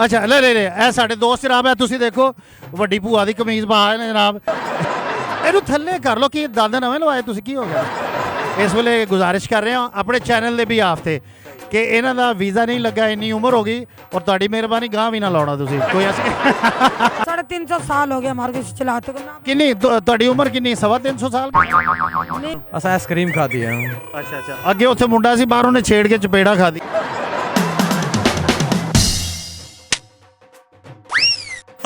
अच्छा ले ले ले ਇਹ ਸਾਡੇ ਦੋਸਤ ਜਨਾਬ ਹੈ ਤੁਸੀਂ ਦੇਖੋ ਵੱਡੀ ਭੂਆ ਦੀ ਕਮੀਜ਼ ਪਾ ਨੇ ਜਨਾਬ ਇਹਨੂੰ ਥੱਲੇ ਕਰ ਲਓ ਕਿ ਦੰਦ ਨਵੇਂ ਲਵਾਏ ਤੁਸੀਂ ਕੀ ਹੋ ਗਿਆ ਇਸ ਵੇਲੇ ਗੁਜ਼ਾਰਿਸ਼ ਕਰ ਰਹੇ ਹਾਂ ਆਪਣੇ ਚੈਨਲ ਦੇ ਵੀ ਆਫਤੇ ਕਿ ਇਹਨਾਂ ਦਾ ਵੀਜ਼ਾ ਨਹੀਂ ਲੱਗਾ ਇੰਨੀ ਉਮਰ ਹੋ ਗਈ और ਤੁਹਾਡੀ ਮਿਹਰਬਾਨੀ ਗਾਂ ਵੀ ਨਾ ਲਾਉਣਾ ਤੁਸੀਂ ਕੋਈ ਐਸੀ 350 साल हो गया हमारे को चलाते को ना ਕਿੰਨੀ ਤੁਹਾਡੀ ਉਮਰ ਕਿੰਨੀ 350 ਸਾਲ अस आइसक्रीम खाती है ਅੱਛਾ ਅੱਛਾ ਅੱਗੇ ਉੱਥੇ ਮੁੰਡਾ ਸੀ ਬਾਹਰ ਉਹਨੇ ਛੇੜ ਕੇ ਚਪੇੜਾ ਖਾਦੀ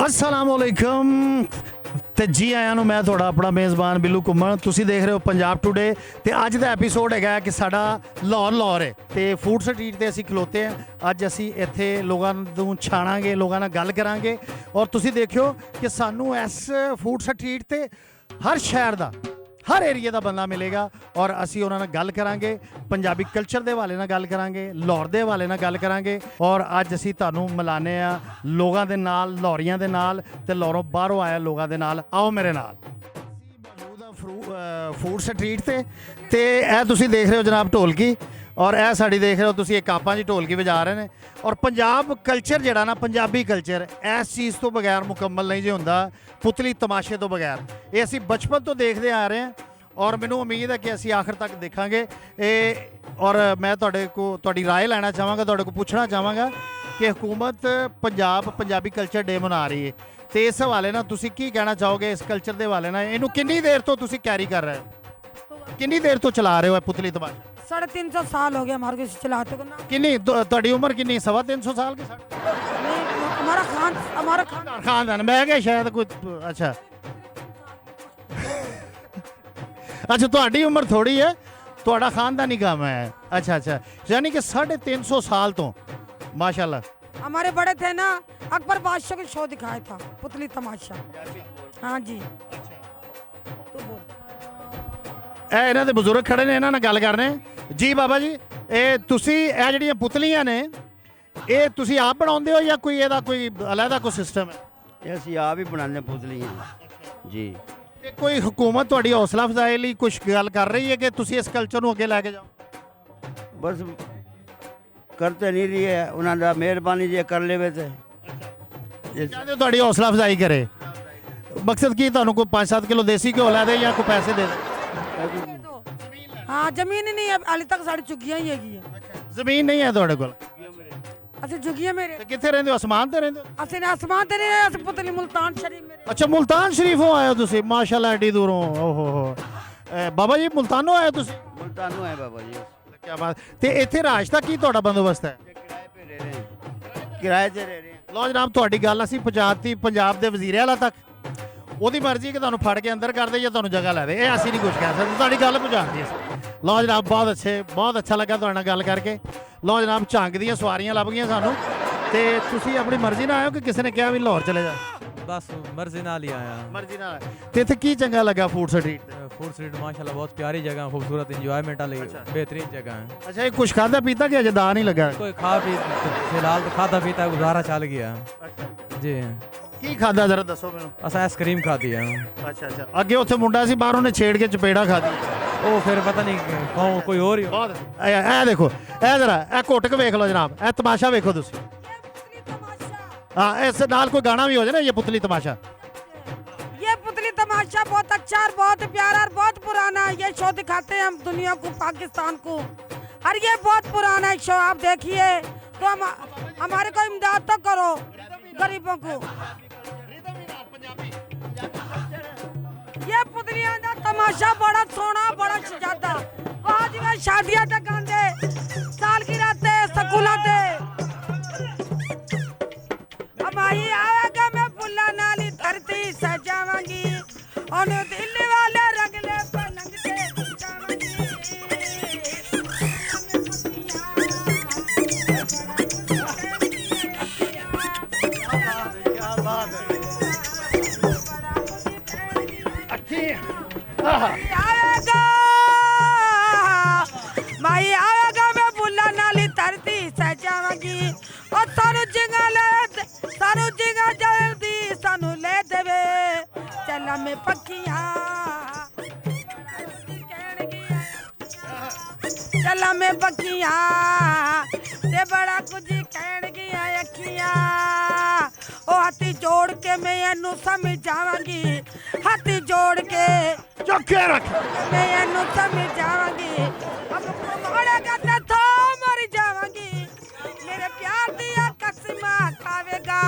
अस्सलाम वालेकुम ਤੇ ਜੀ ਆਇਆਂ ਨੂੰ ਮੈਂ ਤੁਹਾਡਾ ਆਪਣਾ ਮੇਜ਼ਬਾਨ ਬਿੱਲੂ ਘੁੰਮਣ ਤੁਸੀਂ ਦੇਖ ਰਹੇ ਹੋ ਪੰਜਾਬ ਟੂਡੇ ਤੇ ਅੱਜ ਦਾ ਐਪੀਸੋਡ ਹੈਗਾ ਕਿ ਸਾਡਾ ਲਾਹੌਰ ਹੈ ਤੇ ਫੂਡ ਸਟਰੀਟ ਤੇ ਅਸੀਂ ਖਲੋਤੇ ਹਾਂ ਅੱਜ ਅਸੀਂ ਇੱਥੇ ਲੋਕਾਂ ਨੂੰ ਛਾਣਾਂਗੇ ਲੋਕਾਂ ਨਾਲ ਗੱਲ ਕਰਾਂਗੇ ਔਰ ਤੁਸੀਂ ਦੇਖਿਓ ਕਿ ਸਾਨੂੰ ਇਸ ਫੂਡ ਸਟਰੀਟ ਤੇ ਹਰ ਸ਼ਹਿਰ ਦਾ ਹਰ ਏਰੀਆ ਦਾ ਬੰਦਾ ਮਿਲੇਗਾ ਔਰ ਅਸੀਂ ਉਹਨਾਂ ਨਾਲ ਗੱਲ ਕਰਾਂਗੇ ਪੰਜਾਬੀ ਕਲਚਰ ਦੇ ਹਵਾਲੇ ਨਾਲ ਗੱਲ ਕਰਾਂਗੇ ਲਾਹੌਰ ਦੇ ਹਵਾਲੇ ਨਾਲ ਗੱਲ ਕਰਾਂਗੇ ਔਰ ਅੱਜ ਅਸੀਂ ਤੁਹਾਨੂੰ ਮਿਲਾਨੇ ਆ ਲੋਕਾਂ ਦੇ ਨਾਲ ਲਾਹੌਰੀਆਂ ਦੇ ਨਾਲ ਤੇ ਲਾਹੌਰੋਂ ਬਾਹਰੋਂ ਆਇਆ ਲੋਕਾਂ ਦੇ ਨਾਲ ਆਓ ਮੇਰੇ ਨਾਲ ਅਸੀਂ ਮੌਜੂਦ ਆ ਫੂਡ ਸਟਰੀਟ ਤੇ ਇਹ ਤੁਸੀਂ ਦੇਖ ਰਹੇ ਹੋ ਜਨਾਬ ਢੋਲਕੀ ਔਰ ਇਹ ਸਾਡੀ ਦੇਖ ਰਹੇ ਹੋ ਤੁਸੀਂ ਇੱਕ ਆਪਾਂ ਜੀ ਢੋਲਕੀ ਵਜਾ ਰਹੇ ਨੇ ਔਰ ਪੰਜਾਬ ਕਲਚਰ ਜਿਹੜਾ ਨਾ ਪੰਜਾਬੀ ਕਲਚਰ ਇਸ ਚੀਜ਼ ਤੋਂ ਬਗੈਰ ਮੁਕੰਮਲ ਨਹੀਂ ਜੇ ਹੁੰਦਾ ਪੁਤਲੀ ਤਮਾਸ਼ੇ ਤੋਂ ਬਗੈਰ ਇਹ ਅਸੀਂ ਬਚਪਨ ਤੋਂ ਦੇਖਦੇ ਆ ਰਹੇ ਹਾਂ ਔਰ ਮੈਨੂੰ ਉਮੀਦ ਹੈ ਕਿ ਅਸੀਂ ਆਖਰ ਤੱਕ ਦੇਖਾਂਗੇ ਇਹ ਔਰ ਮੈਂ ਤੁਹਾਡੀ ਰਾਏ ਲੈਣਾ ਚਾਹਾਂਗਾ ਤੁਹਾਡੇ ਕੋਲ ਪੁੱਛਣਾ ਚਾਹਾਂਗਾ ਕਿ ਹਕੂਮਤ ਪੰਜਾਬੀ ਕਲਚਰ ਡੇ ਮਨਾ ਰਹੀ ਹੈ ਤੇ ਇਸ ਹਵਾਲੇ ਨਾਲ ਤੁਸੀਂ ਕੀ ਕਹਿਣਾ ਚਾਹੋਗੇ ਇਸ ਕਲਚਰ ਦੇ ਹਵਾਲੇ ਨਾਲ ਇਹਨੂੰ ਕਿੰਨੀ ਦੇਰ ਤੋਂ ਤੁਸੀਂ ਕੈਰੀ ਕਰ ਰਹੇ ਹੋ ਕਿੰਨੀ ਦੇਰ ਤੋਂ ਚਲਾ ਰਹੇ ਹੋ ਇਹ ਪੁਤਲੀ ਤਮਾਸ਼ਾ 350 साल हो गया हमारे को चलाते को ना किन्नी ਤੁਹਾਡੀ ਉਮਰ ਕਿੰਨੀ 350 ਸਾਲ ਕੇ हमारा ਖਾਨਦਾਨ ਮੈਂ ਕਿਹਾ ਸ਼ਾਇਦ ਕੋਈ ਅੱਛਾ ਅੱਛਾ ਤੁਹਾਡੀ ਉਮਰ ਥੋੜੀ ਹੈ ਤੁਹਾਡਾ ਖਾਨਦਾਨੀ ਕੰਮ ਹੈ ਅੱਛਾ ਅੱਛਾ ਯਾਨੀ ਕਿ 350 ਸਾਲ ਤੋਂ माशाल्लाह हमारे बड़े थे ना अकबर बादशाह को शो दिखाया था पुतली तमाशा हाँ जी तो बोल ਇਹ ਇਹਨਾਂ ਦੇ ਬਜ਼ੁਰਗ ਖੜੇ ਨੇ ਇਹਨਾਂ ਨਾਲ ਗੱਲ ਕਰਨੇ ਜੀ ਬਾਬਾ ਜੀ ਇਹ ਤੁਸੀਂ ਇਹ ਜਿਹੜੀਆਂ ਪੁਤਲੀਆਂ ਨੇ ਇਹ ਤੁਸੀਂ ਆਪ ਬਣਾਉਂਦੇ ਹੋ ਜਾਂ ਕੋਈ ਇਹਦਾ ਕੋਈ ਅਲੱਗਾ ਕੋਈ ਸਿਸਟਮ ਹੈ ਇਹ ਅਸੀਂ ਆਪ ਹੀ ਬਣਾਉਂਦੇ ਪੁਤਲੀਆਂ ਜੀ ਤੇ ਕੋਈ ਹਕੂਮਤ ਤੁਹਾਡੀ ਹੌਸਲਾ ਅਫਜ਼ਾਈ ਲਈ ਕੁਝ ਗੱਲ ਕਰ ਰਹੀ ਹੈ ਕਿ ਤੁਸੀਂ ਇਸ ਕਲਚਰ ਨੂੰ ਅੱਗੇ ਲੈ ਕੇ ਜਾਓ ਬਸ ਕਰਤੇ ਨਹੀਂ ਰਹੀ ਹੈ ਉਹਨਾਂ ਦਾ ਮਿਹਰਬਾਨੀ ਜੇ ਕਰ ਲਵੇ ਤੇ ਚਾਹਦੇ ਹੋ ਤੁਹਾਡੀ ਹੌਸਲਾ ਅਫਜ਼ਾਈ ਕਰੇ ਮਕਸਦ ਕੀ ਤੁਹਾਨੂੰ ਕੋਈ 5-7 ਕਿਲੋ ਦੇਸੀ ਘਿਓ ਲੈ ਦੇ ਜਾਂ ਕੋਈ ਪੈਸੇ ਦੇ ਦੇ हाँ जमीन ही नहीं है हाले तक साड़ी चुगियां ही हैगी ਜ਼ਮੀਨ ਨਹੀਂ ਹੈ ਤੁਹਾਡੇ ਕੋਲ असि चुगियां मेरे ਤੇ ਕਿੱਥੇ ਰਹਿੰਦੇ ਹੋ ਅਸਮਾਨ ਤੇ ਰਹਿੰਦੇ ਹੋ असि आसमान ते नहीं असि पुतली मुल्तान शरीफ मेरे ਅੱਛਾ ਮੁਲਤਾਨ ਸ਼ਰੀਫੋਂ ਆਏ ਹੋ ਤੁਸੀਂ ਮਾਸ਼ਾਅੱਲਾ ਐਡੀ ਦੂਰੋਂ ਓਹੋ ਹੋ ਬਾਬਾ ਜੀ ਮੁਲਤਾਨੋਂ ਆਏ ਹੋ ਤੁਸੀਂ ਮੁਲਤਾਨੋਂ ਹੈ ਬਾਬਾ ਜੀ ਕੀ ਬਾਤ ਤੇ ਇੱਥੇ ਰਾਜ ਦਾ ਕੀ ਤੁਹਾਡਾ ਬੰਦੋਬਸਤ ਹੈ ਕਿਰਾਏ ਤੇ ਰਹਿ ਰਹੇ ਹਾਂ ਕਿਰਾਏ ਤੇ ਰਹਿ ਰਹੇ ਹਾਂ ਲਓ ਜਨਾਬ ਤੁਹਾਡੀ ਗੱਲ ਅਸੀਂ ਪਹੁੰਚਾਤੀ ਪੰਜਾਬ ਦੇ ਵਜ਼ੀਰ ਆਲਾ ਤੱਕ ਉਹਦੀ ਮਰਜ਼ੀ ਕਿ ਤੁਹਾਨੂੰ ਫੜ ਕੇ ਅੰਦਰ ਕਰ ਦੇ ਜਾਂ ਤੁਹਾਨੂੰ ਜਗ੍ਹਾ ਲੈ ਦੇ ਇਹ ਅਸੀਂ ਨਹੀਂ ਕੁਝ ਕਹਿ ਸਕਦੇ ਤੁਹਾਡੀ ਗੱਲ ਪਹੁੰਚਾਤੀ ਅਸੀਂ ਲਓ ਜਨਾਬ ਬਹੁਤ ਅੱਛਾ ਲੱਗਾ ਤੁਹਾਡੇ ਨਾਲ ਗੱਲ ਕਰਕੇ ਲਓ ਜਨਾਬ ਝੰਗ ਦੀਆਂ ਸਵਾਰੀਆਂ ਲੱਭ ਗਈਆਂ ਸਾਨੂੰ ਤੇ ਤੁਸੀਂ ਆਪਣੀ ਮਰਜ਼ੀ ਨਾਲ ਆਏ ਹੋ ਕਿ ਕਿਸੇ ਨੇ ਕਿਹਾ ਵੀ ਲਾਹੌਰ ਚਲੇ ਜਾ बस मर्जी नाल ही आया ਮਰਜ਼ੀ ਨਾਲ ਤੇ ਇੱਥੇ ਕੀ ਚੰਗਾ ਲੱਗਾ ਫੂਡ ਸਟਰੀਟ ਤੇ फूड स्ट्रीट माशाल्लाह बहुत प्यारी जगह खूबसूरत इंजॉयमेंट वाली बेहतरीन जगह है ਅੱਛਾ ਇਹ ਕੁਛ ਖਾਦਾ ਪੀਤਾ ਕਿ ਅਜੇ ਦਾ ਨਹੀਂ ਲੱਗਾ कोई खा पी फिलहाल तो खाता पीता गुजारा चल गया जी ਕੀ ਖਾਦਾ ਜ਼ਰਾ ਦੱਸੋ ਮੈਨੂੰ अस आइसक्रीम खाती है ਅੱਛਾ ਅੱਛਾ ਅੱਗੇ ਉੱਥੇ ਮੁੰਡਾ ਸੀ ਬਾਹਰ ਉਹਨੇ ਛੇੜ ਕੇ ਚਪੇੜਾ ਖਾਦੀ वो फिर पता नहीं कौन कोई और ही हो। ਬਹੁਤ ਇਹ ਦੇਖੋ ਇਹ ਜ਼ਰਾ ਇਹ ਘੁੱਟ ਕੇ ਵੇਖ ਲਓ ਜਨਾਬ ਇਹ ਤਮਾਸ਼ਾ ਵੇਖੋ ਤੁਸੀਂ हाँ इस नाल कोई गाना भी हो जाए ना ये पुतली तमाशा ये पुतली तमाशा बहुत अच्छा और बहुत प्यारा और बहुत पुराना ये शो दिखाते हैं हम दुनिया को पाकिस्तान को और ये बहुत पुराना है शो आप देखिए तो हमारे को इमदाद तो करो गरीबों को ये पुतलियां का तमाशा बड़ा सोना बड़ा ज्यादा आज शादियां तक आंदे साल की रातें स्कूलों ते माही आवेगा मैं फुल्ला नाली धरती सजावांगी और दिल्ली वाले रंगले पलंग से जावांगी क्या बात है आवेगा माही आवेगा मैं फुल्ला नाली धरती सजावांगी और सानू जिंगा जल्दी सानू ले देवे चला में पक्कियां चला में पक्कियां ते बड़ा कुछ कहण गया अखियां हाथी जोड़ के मैं एनू समझावांगी, हाथी जोड़ के चुके रख मैं एनू समझावांगी, अब मोड़ेगा ते तो मर जावांगी, मेरे प्यार दिया कसमा खावेगा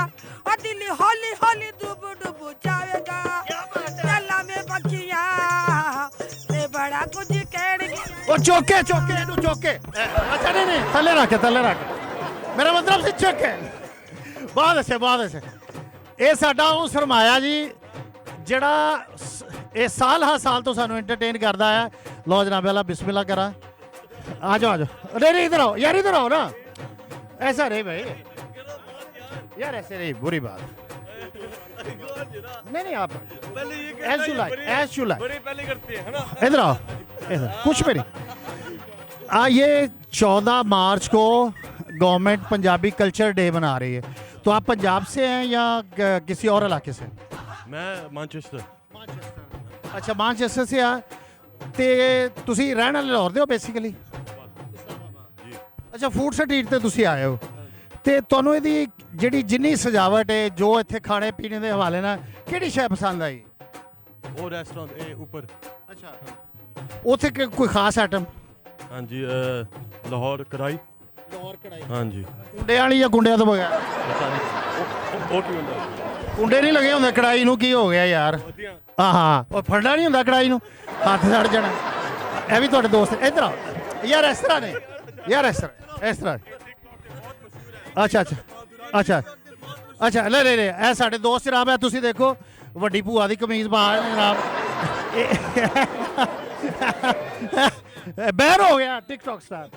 और दिल हौली हौली डूब डूब जावेगा, चला में बखिया ते बड़ा कुछ कहड़गी। ਉਹ ਚੋਕੇ ਚੋਕੇ ਇਹਨੂੰ ਚੋਕੇ ਅੱਛਾ ਨਹੀਂ ਥੱਲੇ ਰੱਖ ਮੇਰਾ ਮਤਲਬ ਸੀ ਚੋਕੇ ਬਹੁਤ ਅੱਛੇ ਇਹ ਸਾਡਾ ਉਹ ਸਰਮਾਇਆ ਜੀ ਜਿਹੜਾ ਇਹ ਸਾਲ ਹਰ ਸਾਲ ਤੋਂ ਸਾਨੂੰ ਐਂਟਰਟੇਨ ਕਰਦਾ ਹੈ। ਲਓ ਜਨਾਬ ਅੱਲਾ ਬਿਸਮਿਲ੍ਲਾ ਕਰਾਂ ਆ ਜਾਓ नहीं इधर आओ यार, इधर आओ ना, ऐसा नहीं भाई यार, ऐसे नहीं, बुरी बात नहीं आप ऐश यू लाइक पहले करते हैं ना। इधर आओ, इधर कुछ भी नहीं। ये 14 मार्च को गवर्नमेंट पंजाबी कल्चर डे मना रही है, तो आप पंजाब से हैं या किसी और इलाके से? मैं मैनचेस्टर। अच्छा मानचेस्टर से आ ਤੇ ਤੁਸੀਂ ਰਹਿਣ ਵਾਲੇ ਲਾਹੌਰ ਦੇ ਹੋ ਬੇਸਿਕਲੀ? ਅੱਛਾ ਫੂਡ ਸਟਰੀਟ ਤੇ ਤੁਸੀਂ ਆਏ ਹੋ ਤੇ ਤੁਹਾਨੂੰ ਇਹਦੀ ਜਿਹੜੀ ਜਿੰਨੀ ਸਜਾਵਟ ਹੈ ਜੋ ਇੱਥੇ ਖਾਣੇ ਪੀਣੇ ਦੇ ਹਵਾਲੇ ਨਾਲ ਕਿਹੜੀ ਸ਼ੈ ਪਸੰਦ ਆਈ? ਉਹ ਰੈਸਟੋਰੈਂਟ ਇਹ ਉੱਪਰ। ਅੱਛਾ ਉੱਥੇ ਕੋਈ ਖਾਸ ਆਈਟਮ? ਹਾਂਜੀ ਲਾਹੌਰ ਕੜਾਈ। ਲਾਹੌਰ ਕੜਾਈ। ਹਾਂਜੀ ਕੁੰਡੇ ਵਾਲੀ ਜਾਂ ਕੁੰਡਿਆਂ ਤੋਂ ਬਗੈਰ? ਪਤਾ ਨਹੀਂ ਉਹ ਕੀ ਹੁੰਦਾ। ਕੁੰਡੇ ਨਹੀਂ ਲੱਗੇ ਹੁੰਦੇ ਕੜਾਈ ਨੂੰ, ਕੀ ਹੋ ਗਿਆ ਯਾਰ? ਹਾਂ ਉਹ ਫੜਨਾ ਨਹੀਂ ਹੁੰਦਾ ਕੜਾਈ ਨੂੰ, ਹੱਥ ਸੜ ਜਾਣਾ। ਇਹ ਵੀ ਤੁਹਾਡੇ ਦੋਸਤ ਇੱਧਰ ਆ ਯਾਰ, ਇਸ ਤਰ੍ਹਾਂ ਨੇ ਯਾਰ, ਇਸ ਤਰ੍ਹਾਂ। ਅੱਛਾ ਲੈ ਇਹ ਸਾਡੇ ਦੋਸਤ ਜਨਾਬ ਹੈ, ਤੁਸੀਂ ਦੇਖੋ ਵੱਡੀ ਭੂਆ ਦੀ ਕਮੀਜ਼ ਪਾ ਰਹੇ ਨੇ ਜਨਾਬ। ਬਹਿਰ ਹੋ ਗਿਆ ਟਿਕਟੌਕ ਸਟਾਰ।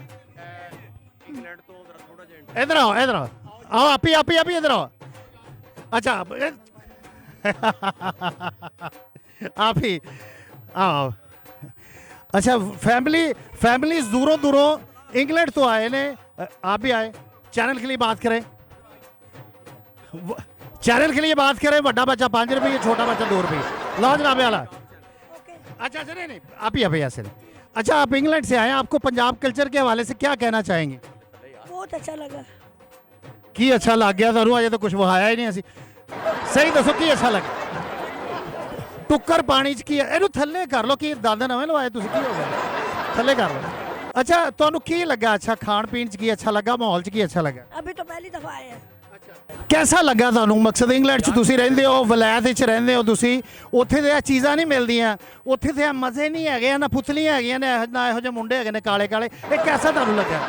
ਇੰਗਲੈਂਡ ਤੋਂ ਥੋੜਾ ਜਿਹਾ ਇੱਧਰ ਆਓ ਆਪੀ ਇੱਧਰ ਆਓ। अच्छा आप ही आओ। अच्छा फैमिली दूरों इंग्लैंड तो आए ने, आप भी आए चैनल के लिए बात करें, बड़ा बच्चा 5 रुपये, छोटा बच्चा 2 रुपये। लो जनाब वाला। अच्छा नहीं आप ही ऐसे नहीं। अच्छा आप इंग्लैंड से आए, आपको पंजाब कल्चर के हवाले से क्या कहना चाहेंगे? बहुत अच्छा लगा। ਕੀ ਅੱਛਾ ਲੱਗ ਗਿਆ ਤੁਹਾਨੂੰ? ਅਜੇ ਤਾਂ ਕੁਝ ਵਹਾਇਆ ਹੀ ਨਹੀਂ ਅਸੀਂ। ਸਹੀ ਦੱਸੋ ਕੀ ਅੱਛਾ ਲੱਗ? ਟੁੱਕਰ ਪਾਣੀ 'ਚ ਕੀ ਹੈ? ਇਹਨੂੰ ਥੱਲੇ ਕਰ ਲਓ। ਕੀ ਦੰਦ ਨਵੇਂ ਲਵਾਏ ਤੁਸੀਂ? ਕੀ ਹੋ ਗਿਆ? ਥੱਲੇ ਕਰ ਲਓ। ਅੱਛਾ ਤੁਹਾਨੂੰ ਕੀ ਲੱਗਾ? ਅੱਛਾ ਖਾਣ ਪੀਣ 'ਚ ਕੀ ਅੱਛਾ ਲੱਗਾ? ਮਾਹੌਲ 'ਚ ਕੀ ਅੱਛਾ ਲੱਗਾ? अभी तो पहली दफा आए हैं। ਕੈਸਾ ਲੱਗਾ ਤੁਹਾਨੂੰ? ਮਕਸਦ ਇੰਗਲੈਂਡ 'ਚ ਤੁਸੀਂ ਰਹਿੰਦੇ ਹੋ, ਵਲਾਇਤ 'ਚ ਰਹਿੰਦੇ ਹੋ ਤੁਸੀਂ, ਉੱਥੇ ਦੇ ਇਹ ਚੀਜ਼ਾਂ ਨਹੀਂ ਮਿਲਦੀਆਂ, ਉੱਥੇ ਤੇ ਮਜ਼ੇ ਨਹੀਂ ਹੈਗੇ, ਨਾ ਪੁਤਲੀਆਂ ਹੈਗੀਆਂ ਨੇ, ਨਾ ਇਹੋ ਜਿਹੇ ਮੁੰਡੇ ਹੈਗੇ ਨੇ ਕਾਲੇ ਇਹ ਕੈਸਾ ਤੁਹਾਨੂੰ ਲੱਗਾ?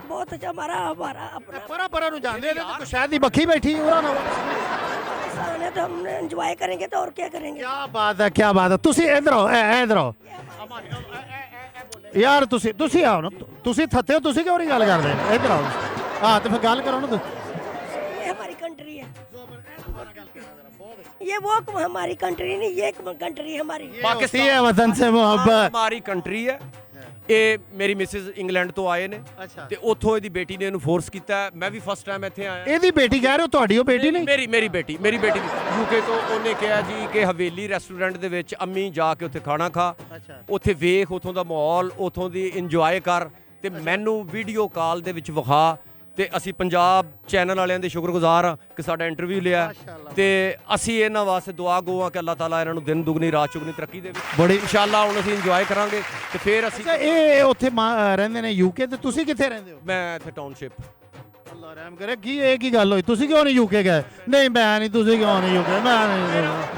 बहुत अच्छा हमारा अपना ਪਰਾ ਨੂੰ ਜਾਂਦੇ ਨੇ ਤਾਂ ਸ਼ਾਇਦ ਦੀ ਬੱਖੀ ਬੈਠੀ ਉਹਨਾਂ ਨਾਲ। पाकिस्तान है तो हम एंजॉय करेंगे तो और क्या करेंगे। क्या बात है ਤੁਸੀਂ ਇੱਧਰ ਆਓ ਯਾਰ, ਤੁਸੀਂ ਆਓ ਨਾ, ਤੁਸੀਂ ਥੱਤੇ ਹੋ, ਤੁਸੀਂ ਕਿਉਂ ਨਹੀਂ ਗੱਲ ਕਰਦੇ? ਇੱਧਰ ਆਓ ਹਾਂ ਤੇ ਫਿਰ ਗੱਲ ਕਰੋ ਨਾ। ये हमारी कंट्री है, ये वो हमारी कंट्री नहीं, ये कंट्री हमारी। पाकिस्तान है वतन से मोहब्बत हमारी कंट्री है। ਇਹ ਮੇਰੀ ਮਿਸਿਸ ਇੰਗਲੈਂਡ ਤੋਂ ਆਏ ਨੇ ਤੇ ਉੱਥੋਂ ਇਹਦੀ ਬੇਟੀ ਨੇ ਇਹਨੂੰ ਫੋਰਸ ਕੀਤਾ। ਮੈਂ ਵੀ ਫਸਟ ਟਾਈਮ ਇੱਥੇ ਆਇਆ। ਇਹਦੀ ਬੇਟੀ ਕਹਿ ਰਹੇ ਹੋ? ਤੁਹਾਡੀ ਉਹ ਬੇਟੀ ਨਹੀਂ? ਮੇਰੀ ਬੇਟੀ ਯੂਕੇ ਤੋਂ। ਉਹਨੇ ਕਿਹਾ ਜੀ ਕਿ ਹਵੇਲੀ ਰੈਸਟੋਰੈਂਟ ਦੇ ਵਿੱਚ ਅੰਮੀ ਜਾ ਕੇ ਉੱਥੇ ਖਾਣਾ ਖਾ, ਉੱਥੇ ਵੇਖ ਉੱਥੋਂ ਦਾ ਮਾਹੌਲ, ਉੱਥੋਂ ਦੀ ਇੰਜੋਏ ਕਰ ਤੇ ਮੈਨੂੰ ਵੀਡੀਓ ਕਾਲ ਦੇ ਵਿੱਚ ਵਿਖਾ। ਤੇ ਅਸੀਂ ਪੰਜਾਬ ਚੈਨਲ ਵਾਲਿਆਂ ਦੇ ਸ਼ੁਕਰਗੁਜ਼ਾਰ ਹਾਂ ਕਿ ਸਾਡਾ ਇੰਟਰਵਿਊ ਲਿਆ ਤੇ ਅਸੀਂ ਇਹਨਾਂ ਵਾਸਤੇ ਦੁਆ ਗੋ ਹਾਂ ਕਿ ਅੱਲਾਹ ਤਾਲਾ ਇਹਨਾਂ ਨੂੰ ਦਿਨ ਦੁਗਣੀ ਰਾਤ ਚੁਗਣੀ ਤਰੱਕੀ ਦੇਵੇ। ਬੜੀ ਇਨਸ਼ਾਅੱਲਾ ਹੁਣ ਅਸੀਂ ਇੰਜੋਏ ਕਰਾਂਗੇ ਤੇ ਫਿਰ ਅਸੀਂ। ਇਹ ਉੱਥੇ ਰਹਿੰਦੇ ਨੇ ਯੂਕੇ ਤੇ ਤੁਸੀਂ ਕਿੱਥੇ ਰਹਿੰਦੇ ਹੋ? ਮੈਂ ਇੱਥੇ ਟਾਊਨਸ਼ਿਪ। ਅੱਲਾ ਰਹਿਮ ਕਰੇ। ਕੀ ਗੱਲ ਹੋਈ? ਤੁਸੀਂ ਕਿਉਂ ਨਹੀਂ ਯੂਕੇ ਗਏ? ਨਹੀਂ ਮੈਂ ਨਹੀਂ। ਤੁਸੀਂ ਕਿਉਂ ਨਹੀਂ ਯੂਕੇ? ਮੈਂ ਨਹੀਂ।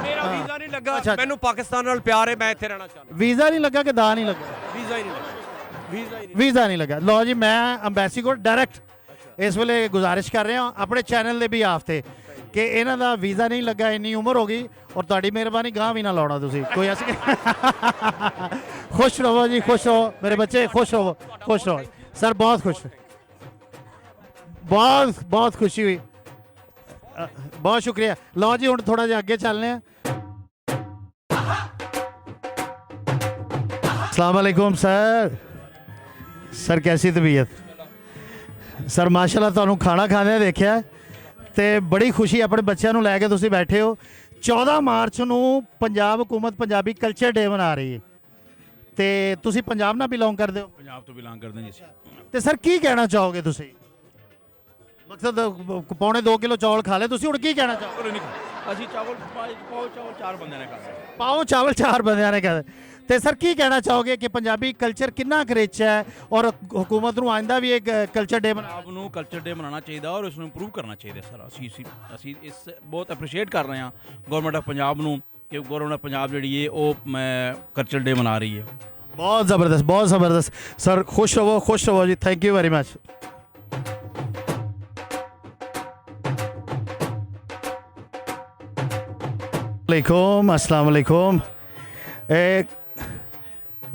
ਮੇਰਾ ਵੀਜ਼ਾ ਨਹੀਂ ਲੱਗਾ। ਮੈਨੂੰ ਪਾਕਿਸਤਾਨ ਨਾਲ ਪਿਆਰ ਹੈ, ਮੈਂ ਇੱਥੇ ਰਹਿਣਾ ਚਾਹੁੰਦਾ। ਵੀਜ਼ਾ ਨਹੀਂ ਲੱਗਾ ਕਿ ਦਾ ਨਹੀਂ ਲੱਗਾ? ਵੀਜ਼ਾ ਹੀ ਨਹੀਂ ਲੱਗਾ। ਵੀਜ਼ਾ ਨਹੀਂ ਲੱਗਾ। ਲਓ ਜੀ ਮੈਂ ਅੰਬੈਸੀ ਕੋਲ ਡਾਇਰੈਕਟ ਇਸ ਵੇਲੇ ਗੁਜ਼ਾਰਿਸ਼ ਕਰ ਰਿਹਾ ਆਪਣੇ ਚੈਨਲ ਦੇ ਵੀ ਆਫਤੇ ਕਿ ਇਹਨਾਂ ਦਾ ਵੀਜ਼ਾ ਨਹੀਂ ਲੱਗਾ, ਇੰਨੀ ਉਮਰ ਹੋ ਗਈ ਔਰ ਤੁਹਾਡੀ ਮਿਹਰਬਾਨੀ ਗਾਂ ਵੀ ਨਾ ਲਾਉਣਾ ਤੁਸੀਂ ਕੋਈ ਐਸੀ। ਖੁਸ਼ ਰਹੋ ਜੀ, ਖੁਸ਼ ਰਹੋ ਮੇਰੇ ਬੱਚੇ, ਖੁਸ਼ ਰਹੋ ਸਰ। ਬਹੁਤ ਖੁਸ਼, ਬਹੁਤ ਖੁਸ਼ੀ ਹੋਈ, ਬਹੁਤ ਸ਼ੁਕਰੀਆ। ਲਓ ਜੀ ਹੁਣ ਥੋੜਾ ਜਿਹਾ ਅੱਗੇ ਚੱਲਦੇ ਹਾਂ। अस्सलाम वालेकुम सर कैसी तबीयत? ਸਰ ਮਾਸ਼ਾਅੱਲਾ ਤੁਹਾਨੂੰ ਖਾਣਾ ਖਾਂਦੇ ਦੇਖਿਆ ਤੇ ਬੜੀ ਖੁਸ਼ੀ ਆਪਣੇ ਬੱਚਿਆਂ ਨੂੰ ਲੈ ਕੇ ਤੁਸੀਂ ਬੈਠੇ ਹੋ। 14 ਮਾਰਚ ਨੂੰ ਪੰਜਾਬ ਹਕੂਮਤ ਪੰਜਾਬੀ ਕਲਚਰ ਡੇ ਮਨਾ ਰਹੀ ਹੈ ਤੇ ਤੁਸੀਂ ਪੰਜਾਬ ਨਾਲ ਬਿਲੋਂਗ ਕਰਦੇ ਹੋ? ਪੰਜਾਬ ਤੋਂ ਬਿਲੋਂਗ ਕਰਦੇ ਜੀ ਅਸੀਂ। ਤੇ ਸਰ ਕੀ ਕਹਿਣਾ ਚਾਹੋਗੇ ਤੁਸੀਂ? ਮਕਸਦ ਪੌਣੇ 2 ਕਿਲੋ ਚੌਲ ਖਾ ਲਏ ਤੁਸੀਂ, ਹੁਣ ਕੀ ਕਹਿਣਾ ਚਾਹੋ? ਨਹੀਂ ਖਾ ਅਸੀਂ ਚਾਵਲ ਪਾਓ ਚਾਵਲ 4 ਬੰਦਿਆਂ ਨੇ ਖਾਇਆ। ਪਾਓ ਚਾਵਲ 4 ਬੰਦਿਆਂ ਨੇ ਖਾਦੇ। ਤੇ ਸਰ ਕੀ ਕਹਿਣਾ ਚਾਹੋਗੇ ਕਿ ਪੰਜਾਬੀ ਕਲਚਰ ਕਿੰਨਾ ਕੁ ਰਿਚ ਹੈ ਔਰ ਹਕੂਮਤ ਨੂੰ ਆਇੰਦਾ ਵੀ ਇੱਕ ਕਲਚਰ ਡੇ ਬਣਾ? ਆਪ ਨੂੰ ਕਲਚਰ ਡੇ ਮਨਾਉਣਾ ਚਾਹੀਦਾ ਔਰ ਇਸ ਨੂੰ ਇੰਪਰੂਵ ਕਰਨਾ ਚਾਹੀਦਾ ਸਰ। ਅਸੀਂ ਇਸ ਬਹੁਤ ਅਪਰੀਸ਼ੀਏਟ ਕਰ ਰਹੇ ਹਾਂ ਗਵਰਨਮੈਂਟ ਆਫ ਪੰਜਾਬ ਨੂੰ ਕਿ ਗਵਰਨਮੈਂਟ ਆਫ ਪੰਜਾਬ ਜਿਹੜੀ ਹੈ ਉਹ ਕਲਚਰ ਡੇ ਮਨਾ ਰਹੀ ਹੈ। ਬਹੁਤ ਜ਼ਬਰਦਸਤ, ਬਹੁਤ ਜ਼ਬਰਦਸਤ ਸਰ। ਖੁਸ਼ ਰਹੋ ਜੀ। Thank you very much. अस्सलाम वालेकुम।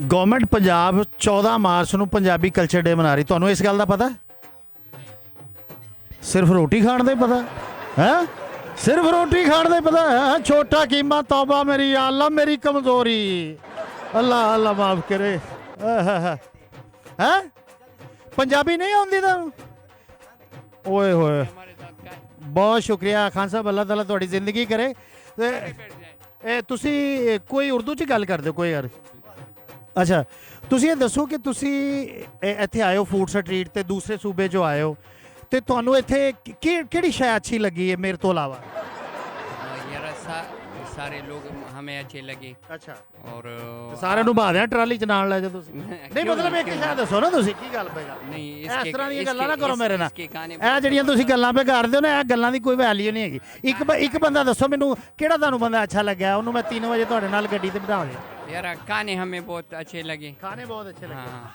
ਗਵਰਨਮੈਂਟ ਪੰਜਾਬ 14 ਮਾਰਚ ਨੂੰ ਪੰਜਾਬੀ ਕਲਚਰ ਡੇ ਮਨਾ ਰਹੀ, ਤੁਹਾਨੂੰ ਇਸ ਗੱਲ ਦਾ ਪਤਾ? ਸਿਰਫ ਰੋਟੀ ਖਾਣ ਦਾ ਹੀ ਪਤਾ ਹੈ? ਸਿਰਫ ਰੋਟੀ ਖਾਣ ਦਾ ਹੀ ਪਤਾ ਹੈ? ਛੋਟਾ ਕੀਮਾ ਤੌਬਾ ਮੇਰੀ ਯਾ ਅੱਲਾ ਮੇਰੀ ਕਮਜ਼ੋਰੀ, ਅੱਲਾ ਅੱਲਾ ਮਾਫ ਕਰੇ। ਹੈ ਪੰਜਾਬੀ ਨਹੀਂ ਆਉਂਦੀ ਤੁਹਾਨੂੰ? ਓਏ ਹੋਏ, ਬਹੁਤ ਸ਼ੁਕਰੀਆ ਖਾਨ ਸਾਹਿਬ, ਅੱਲਾਹ ਤਾਲਾ ਤੁਹਾਡੀ ਜ਼ਿੰਦਗੀ ਕਰੇ। ਤੇ ਇਹ ਤੁਸੀਂ ਕੋਈ ਉਰਦੂ 'ਚ ਗੱਲ ਕਰਦੇ ਹੋ ਕੋਈ ਯਾਰ? ਅੱਛਾ, ਤੁਸੀਂ ਇਹ ਦੱਸੋ ਕਿ ਤੁਸੀਂ ਇੱਥੇ ਆਏ ਹੋ ਫੂਡ ਸਟਰੀਟ ਤੇ ਦੂਸਰੇ ਸੂਬੇ 'ਚੋਂ ਆਏ ਹੋ, ਤੇ ਤੁਹਾਨੂੰ ਇੱਥੇ ਕਿਹੜੀ ਸ਼ੈ ਅੱਛੀ ਲੱਗੀ ਹੈ ਮੇਰੇ ਤੋਂ ਇਲਾਵਾ? सारे लोग हमें अच्छे लगे। ਅੱਛਾ, और ਸਾਰਿਆਂ ਨੂੰ ਬਾਦਿਆ ਟਰਾਲੀ 'ਚ ਨਾਲ ਲੈ ਜਾ ਤੁਸੀਂ। ਨਹੀਂ क्यों ਮਤਲਬ ਇੱਕ ਸ਼ੈ ਦੱਸੋ ਨਾ ਤੁਸੀਂ, ਕੀ ਗੱਲ ਪਏਗਾ? नहीं ਇਸ ਤਰ੍ਹਾਂ ਦੀਆਂ ਗੱਲਾਂ ਨਾ ਕਰੋ ਮੇਰੇ ਨਾਲ। इसके खाने ਇਹ ਜਿਹੜੀਆਂ ਤੁਸੀਂ ਗੱਲਾਂ ਪੇ ਕਰਦੇ ਹੋ ਨਾ, ਇਹ ਗੱਲਾਂ ਦੀ ਕੋਈ ਵੈਲਿਊ ਨਹੀਂ ਹੈਗੀ। ਇੱਕ ਬੰਦਾ ਦੱਸੋ ਮੈਨੂੰ, ਕਿਹੜਾ ਤੁਹਾਨੂੰ ਬੰਦਾ ਅੱਛਾ ਲੱਗਿਆ, ਉਹਨੂੰ ਮੈਂ 3 ਵਜੇ ਤੁਹਾਡੇ ਨਾਲ ਗੱਡੀ ਤੇ ਬਿਠਾ ਦਿਆਂ। यार खाने हमें बहुत अच्छे लगे। ਖਾਣੇ ਬਹੁਤ ਅੱਛੇ ਲੱਗੇ। हाँ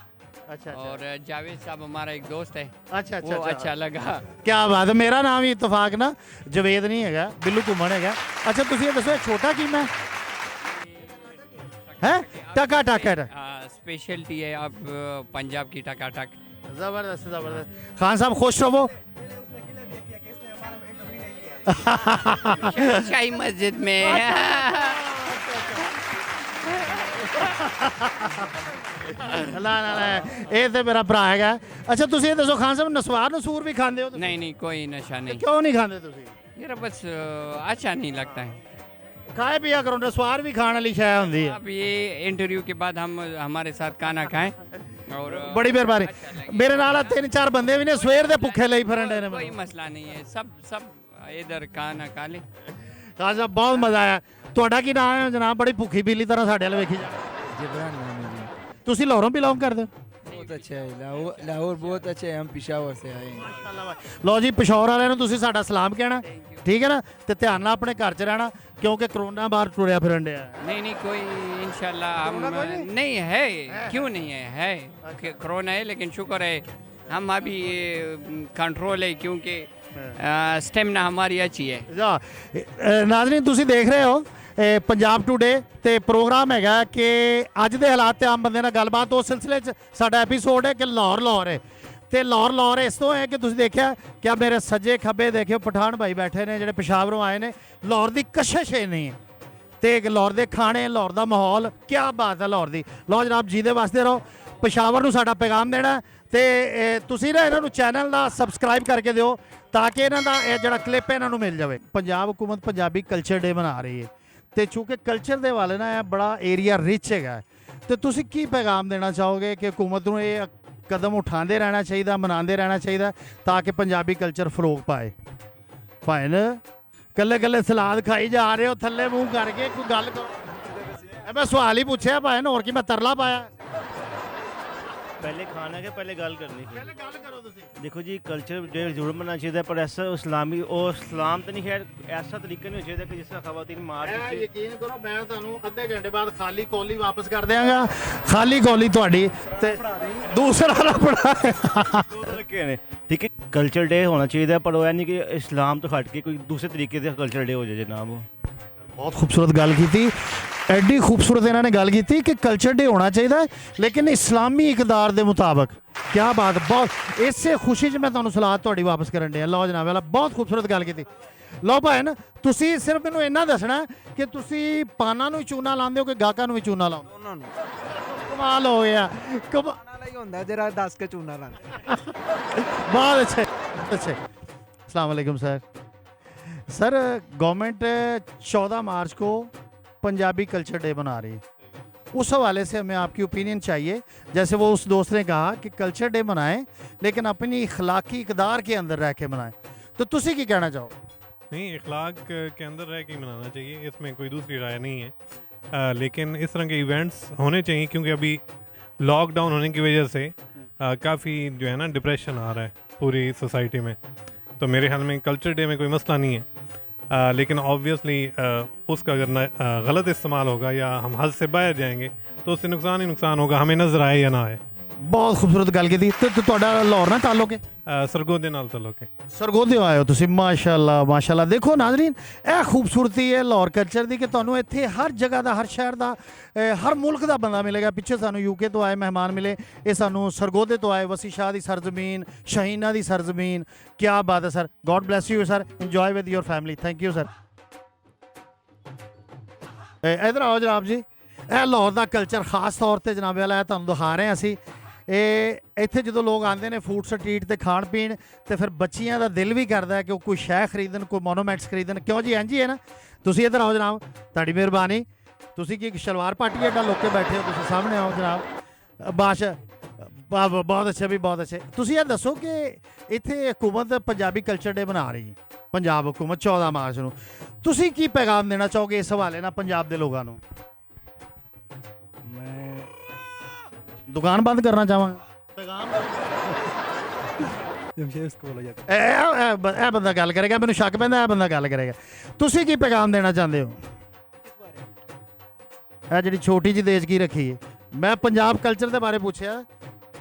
अच्छा और जावेद साहब हमारा एक दोस्त है, अच्छा वो अच्छा लगा। ਕੀ ਬਾਤ ਹੈ। ਮੇਰਾ ਨਾਮ ਵੀ ਇਤਫਾਕ ਨਾ ਜਵੇਦ ਨਹੀਂ ਹੈਗਾ, ਬਿੱਲੂ ਘੁੰਮਣ ਹੈਗਾ। ਅੱਛਾ ਤੁਸੀਂ ਇਹ ਦੱਸੋ, ਇਹ ਛੋਟਾ ਕੀਮਾ ਹੈ? ਟਕਾ ਟਕ स्पेशलिटी है आप पंजाब की टकाटक। ਜ਼ਬਰਦਸਤ ਜ਼ਬਰਦਸਤ। ਖਾਨ ਸਾਹਿਬ ਖੁਸ਼ ਰਹੋ। शाही मस्जिद में ਨਾ ਇਹ ਤੇ ਮੇਰਾ ਭਰਾ ਹੈਗਾ। ਅੱਛਾ ਤੁਸੀਂ ਇਹ ਦੱਸੋ ਖਾਨ ਸਾਹਿਬ, ਨਸਵਾਰ ਨਸੂਰ ਵੀ ਖਾਂਦੇ ਹੋ ਤੁਸੀਂ? नहीं नहीं कोई नशा नहीं। ਕਿਉਂ ਨਹੀਂ ਖਾਂਦੇ ਤੁਸੀਂ? यार बस अच्छा नहीं लगता है। ਖਾਏ ਪੀਆ ਕਰੋ, ਨਸਵਾਰ ਵੀ ਖਾਣ ਵਾਲੀ ਸ਼ੈ ਹੁੰਦੀ ਹੈ। अब ये इंटरव्यू के बाद हम हमारे साथ खाना खाएं और ਬੜੀ ਮਿਹਰਬਾਨੀ। ਮੇਰੇ ਨਾਲ 3-4 ਬੰਦੇ ਵੀ ਨੇ ਸਵੇਰ ਦੇ ਭੁੱਖੇ ਲਈ ਫਿਰਨ ਦੇ ਨੇ। कोई मसला नहीं है, सब इधर खाना खा ले। ਖਾਨ ਸਾਹਿਬ ਬਹੁਤ ਮਜ਼ਾ ਆਇਆ। ਤੁਹਾਡਾ ਕੀ ਨਾਮ ਹੈ ਜਨਾਬ? ਬੜੀ ਭੁੱਖੀ ਬੀਲੀ ਤਰ੍ਹਾਂ ਸਾਡੇ ਵੱਲ ਵੇਖੀ ਜਾ। जिब्रान नाम है जी। ਤੁਸੀਂ ਲਾਹੌਰੋਂ ਬਿਲੋਂਗ ਕਰਦੇ ਹੋ? बहुत अच्छा है लाहौर बहुत अच्छा है। हम पिशावर से आए हैं। ਲਓ ਜੀ, ਪਿਸ਼ੌਰ ਵਾਲਿਆਂ ਨੂੰ ਤੁਸੀਂ ਸਾਡਾ ਸਲਾਮ ਕਹਿਣਾ, ਠੀਕ ਹੈ ਨਾ? ਤੇ ਧਿਆਨ ਨਾਲ ਆਪਣੇ ਘਰ 'ਚ ਰਹਿਣਾ, ਕਿਉਂਕਿ ਕਰੋਨਾ ਬਾਹਰ ਟੁਰਿਆ ਫਿਰਨ ਡਿਆ। नहीं नहीं कोई इंशाल्लाह हम नहीं है, क्यों नहीं है कोरोना है, लेकिन शुक्र है हम अभी कंट्रोल है क्योंकि स्टेमिना हमारी अच्छी है। ਜਾ ਨਾਜ਼ਰੀਨ, ਤੁਸੀਂ ਦੇਖ ਰਹੇ ਹੋ ਪੰਜਾਬ ਟੂਡੇ ਤੇ ਪ੍ਰੋਗਰਾਮ ਹੈਗਾ ਕਿ ਅੱਜ ਦੇ ਹਾਲਾਤ ਤੇ ਆਮ ਬੰਦੇ ਨਾਲ ਗੱਲਬਾਤ। ਉਸ ਸਿਲਸਿਲੇ 'ਚ ਸਾਡਾ ਐਪੀਸੋਡ ਹੈ ਕਿ ਲਾਹੌਰ ਹੈ। ਤੇ ਲਾਹੌਰ ਇਸ ਤੋਂ ਹੈ ਕਿ ਤੁਸੀਂ ਦੇਖਿਆ ਕਿ ਆ ਮੇਰੇ ਸੱਜੇ ਖੱਬੇ ਦੇਖਿਓ ਪਠਾਨ ਭਾਈ ਬੈਠੇ ਨੇ ਜਿਹੜੇ ਪਿਸ਼ਾਵਰੋਂ ਆਏ ਨੇ। ਲਾਹੌਰ ਦੀ ਕਸ਼ਿਸ਼ ਇਹ ਨਹੀਂ ਹੈ, ਤੇ ਲਾਹੌਰ ਦੇ ਖਾਣੇ, ਲਾਹੌਰ ਦਾ ਮਾਹੌਲ, ਕੀ ਬਾਤ ਹੈ ਲਾਹੌਰ ਦੀ। ਲਓ ਜਨਾਬ, ਜੀਦੇ ਵਾਸਤੇ ਰਹੋ। ਪਿਸ਼ਾਵਰ ਨੂੰ ਸਾਡਾ ਪੈਗਾਮ ਦੇਣਾ, ਤੇ ਤੁਸੀਂ ਨਾ ਇਹਨਾਂ ਨੂੰ ਚੈਨਲ ਦਾ ਸਬਸਕ੍ਰਾਈਬ ਕਰਕੇ ਦਿਓ ਤਾਂ ਕਿ ਇਹਨਾਂ ਦਾ ਇਹ ਜਿਹੜਾ ਕਲਿੱਪ ਇਹਨਾਂ ਨੂੰ ਮਿਲ ਜਾਵੇ। ਪੰਜਾਬ ਹੁਕੂਮਤ ਪੰਜਾਬੀ ਕਲਚਰ ਡੇ ਮਨਾ ਰਹੀ ਹੈ, ਤੇ ਚੂੰਕਿ ਕਲਚਰ ਦੇ ਵਾਲੇ ਨਾ ਇਹ ਬੜਾ ਏਰੀਆ ਰਿਚ ਹੈਗਾ, ਤੇ ਤੁਸੀਂ ਕੀ ਪੈਗਾਮ ਦੇਣਾ ਚਾਹੋਗੇ ਕਿ ਹੁਕੂਮਤ ਨੂੰ ਇਹ ਕਦਮ ਉਠਾਉਂਦੇ ਰਹਿਣਾ ਚਾਹੀਦਾ, ਮਨਾਉਂਦੇ ਰਹਿਣਾ ਚਾਹੀਦਾ ਤਾਂ ਕਿ ਪੰਜਾਬੀ ਕਲਚਰ ਫਰੋਗ ਪਾਏ? ਭਾਈ ਨਾ ਕੱਲੇ ਕੱਲੇ ਸਲਾਦ ਖਾਈ ਜਾ ਰਹੇ ਹੋ ਥੱਲੇ ਮੂੰਹ ਕਰਕੇ, ਕੋਈ ਗੱਲ ਕਰੋ। ਇਹ ਮੈਂ ਸਵਾਲ ਹੀ ਪੁੱਛਿਆ ਭਾਈ, ਹੋਰ ਕੀ ਮੈਂ ਤਰਲਾ ਪਾਇਆ? पहले खाना के पहले गल करनी थी। ਪਹਿਲੇ ਗੱਲ ਕਰੋ ਤੁਸੀਂ। देखो जी कल्चर डे जरूर मनाना चाहिए, पर ऐसा इस्लामी और इस्लाम तो नहीं, खैर ऐसा तरीका नहीं होना चाहिए कि जिस तरह खवातीन मार ਇਹ देते। ਯਕੀਨ ਕਰੋ, ਮੈਂ ਤੁਹਾਨੂੰ ਅੱਧੇ ਘੰਟੇ ਬਾਅਦ ਖਾਲੀ ਕੌਲੀ ਵਾਪਸ ਕਰ ਦਿਆਂਗਾ। ਖਾਲੀ ਕੌਲੀ ਤੁਹਾਡੀ ਤੇ ਦੂਸਰਾ ਨਾ ਪੜਾ। रखे ने ठीक है, कल्चर डे होना चाहिए, पर वो नहीं कि इस्लाम तो हट के कोई दूसरे तरीके से कल्चर डे हो जाए जनाब। ਬਹੁਤ ਖੂਬਸੂਰਤ ਗੱਲ ਕੀਤੀ, ਐਡੀ ਖੂਬਸੂਰਤ ਇਹਨਾਂ ਨੇ ਗੱਲ ਕੀਤੀ ਕਿ ਕਲਚਰ ਡੇ ਹੋਣਾ ਚਾਹੀਦਾ ਲੇਕਿਨ ਇਸਲਾਮੀ ਇਕਦਾਰ ਦੇ ਮੁਤਾਬਕ। ਕੀ ਬਾਤ, ਬਹੁਤ ਇਸੇ ਖੁਸ਼ੀ 'ਚ ਮੈਂ ਤੁਹਾਨੂੰ ਸਲਾਦ ਤੁਹਾਡੀ ਵਾਪਸ ਕਰਨ ਡਿਆ। ਲਓ ਜਨਾਬ ਵਾਲਾ, ਬਹੁਤ ਖੂਬਸੂਰਤ ਗੱਲ ਕੀਤੀ। ਲਓ ਭਾਈ ਨਾ, ਤੁਸੀਂ ਸਿਰਫ ਮੈਨੂੰ ਇੰਨਾ ਦੱਸਣਾ ਕਿ ਤੁਸੀਂ ਪਾਨਾਂ ਨੂੰ ਚੂਨਾ ਲਾਉਂਦੇ ਹੋ ਕਿ ਗਾਹਕਾਂ ਨੂੰ ਵੀ ਚੂਨਾ ਲਾਉਂਦੇ ਹੋ? ਉਹਨਾਂ ਨੂੰ ਕਮਾਲ ਹੋ ਗਿਆ। ਨਾਲ ਹੀ ਹੁੰਦਾ ਜਰਾ 10 ਕੇ ਚੂਨਾ ਲਾਣਾ। बहुत अच्छे अच्छे। अस्सलाम वालेकुम सर गवर्नमेंट 14 मार्च को पंजाबी कल्चर डे बना रही है, उस हवाले से हमें आपकी ओपिनियन चाहिए। जैसे वो उस दोस्त ने कहा कि कल्चर डे मनाएं लेकिन अपनी इखलाकी इकदार के अंदर रह के मनाएं, तो तुसी की कहना चाहो? नहीं, इखलाक के अंदर रह के ही मनाना चाहिए, इसमें कोई दूसरी राय नहीं है। लेकिन इस तरह के इवेंट्स होने चाहिए क्योंकि अभी लॉकडाउन होने की वजह से काफ़ी जो है ना डिप्रेशन आ रहा है पूरी सोसाइटी में। तो मेरे ख्याल में कल्चर डे में कोई मसला नहीं है, लेकिन ऑब्वियसली उसका अगर गलत इस्तेमाल होगा या हम हद से बाहर जाएंगे तो उससे नुकसान ही नुकसान होगा, हमें नजर आए या ना आए। बहुत खूबसूरत गल की तो ਤੁਹਾਡਾ ਲਾਹੌਰ ਨਾਲ ਤਾਲੁਕ ਹੈ? सरगोदे नाल ताल्लुक है। ਸਰਗੋਦੇ ਆਏ ਹੋ ਤੁਸੀਂ, ਮਾਸ਼ਾਅੱਲਾ ਮਾਸ਼ਾਅੱਲਾ। ਦੇਖੋ ਨਾਜ਼ਰੀਨ, ਇਹ ਖੂਬਸੂਰਤੀ ਹੈ ਲਾਹੌਰ ਕਲਚਰ ਦੀ ਕਿ ਤੁਹਾਨੂੰ ਇੱਥੇ ਹਰ ਜਗ੍ਹਾ ਦਾ, ਹਰ ਸ਼ਹਿਰ ਦਾ, ਹਰ ਮੁਲਕ ਦਾ ਬੰਦਾ ਮਿਲੇਗਾ। ਪਿੱਛੇ ਸਾਨੂੰ ਯੂਕੇ ਤੋਂ ਆਏ ਮਹਿਮਾਨ ਮਿਲੇ, ਇਹ ਸਾਨੂੰ ਸਰਗੋਦੇ ਤੋਂ ਆਏ, ਵਸੀ ਸ਼ਾਹ ਦੀ ਸਰਜ਼ਮੀਨ, ਸ਼ਹੀਨਾ ਦੀ ਸਰਜ਼ਮੀਨ। ਕੀ ਬਾਤ ਹੈ sir, God bless you sir, enjoy with your family. Thank you sir. ਇਧਰ ਆਓ ਜਨਾਬ ਜੀ, ਇਹ ਲਾਹੌਰ ਦਾ ਕਲਚਰ ਖਾਸ ਤੌਰ ਤੇ ਜਨਾਬ ਵਾਲਾ ਇਹ ਤੁਹਾਨੂੰ ਦਿਖਾ ਰਹੇ ਹਾਂ ਅਸੀਂ। ਇਹ ਇੱਥੇ ਜਦੋਂ ਲੋਕ ਆਉਂਦੇ ਨੇ ਫੂਡ ਸਟਰੀਟ ਤੇ ਖਾਣ ਪੀਣ, ਤੇ ਫਿਰ ਬੱਚੀਆਂ ਦਾ ਦਿਲ ਵੀ ਕਰਦਾ ਹੈ ਕਿ ਉਹ ਕੋਈ ਸ਼ੈ ਖਰੀਦਣ, ਕੋਈ ਮੋਨੂਮੈਂਟਸ ਖਰੀਦਣ। ਕਿਉਂ ਜੀ? ਇੰਝ ਹੀ ਹੈ ਨਾ। ਤੁਸੀਂ ਇੱਧਰ ਆਓ ਜਨਾਬ, ਤੁਹਾਡੀ ਮਿਹਰਬਾਨੀ। ਤੁਸੀਂ ਕੀ ਸ਼ਲਵਾਰ ਪਾਟੀ ਐਡਾ ਲੋਕੇ ਬੈਠੇ ਹੋ, ਤੁਸੀਂ ਸਾਹਮਣੇ ਆਓ ਜਨਾਬ। ਬਹੁਤ ਅੱਛਾ ਵੀ, ਬਹੁਤ ਅੱਛੇ। ਤੁਸੀਂ ਇਹ ਦੱਸੋ ਕਿ ਇੱਥੇ ਹਕੂਮਤ ਪੰਜਾਬੀ ਕਲਚਰ ਡੇ ਬਣਾ ਰਹੀ ਹੈ, ਪੰਜਾਬ ਹਕੂਮਤ 14 ਮਾਰਚ ਨੂੰ, ਤੁਸੀਂ ਕੀ ਪੈਗਾਮ ਦੇਣਾ ਚਾਹੋਗੇ ਇਸ ਹਵਾਲੇ ਨਾਲ ਪੰਜਾਬ ਦੇ ਲੋਕਾਂ ਨੂੰ? मैं ਦੁਕਾਨ ਬੰਦ ਕਰਨਾ ਚਾਹਾਂਗਾ। ਪੈਗਾਮ जमशेद को बोला जाता ਇਹ ਬੰਦਾ ਗੱਲ ਕਰੇਗਾ, ਮੈਨੂੰ ਸ਼ੱਕ ਪੈਂਦਾ ਇਹ ਬੰਦਾ ਗੱਲ ਕਰੇਗਾ। ਤੁਸੀਂ ਕੀ ਪੈਗਾਮ ਦੇਣਾ ਚਾਹੁੰਦੇ ਹੋ? ਇਹ ਜਿਹੜੀ ਛੋਟੀ ਜਿਹੀ ਦੇਸ਼ ਕੀ ਰੱਖੀ ਹੈ, ਮੈਂ ਪੰਜਾਬ ਕਲਚਰ ਦੇ ਬਾਰੇ ਪੁੱਛਿਆ।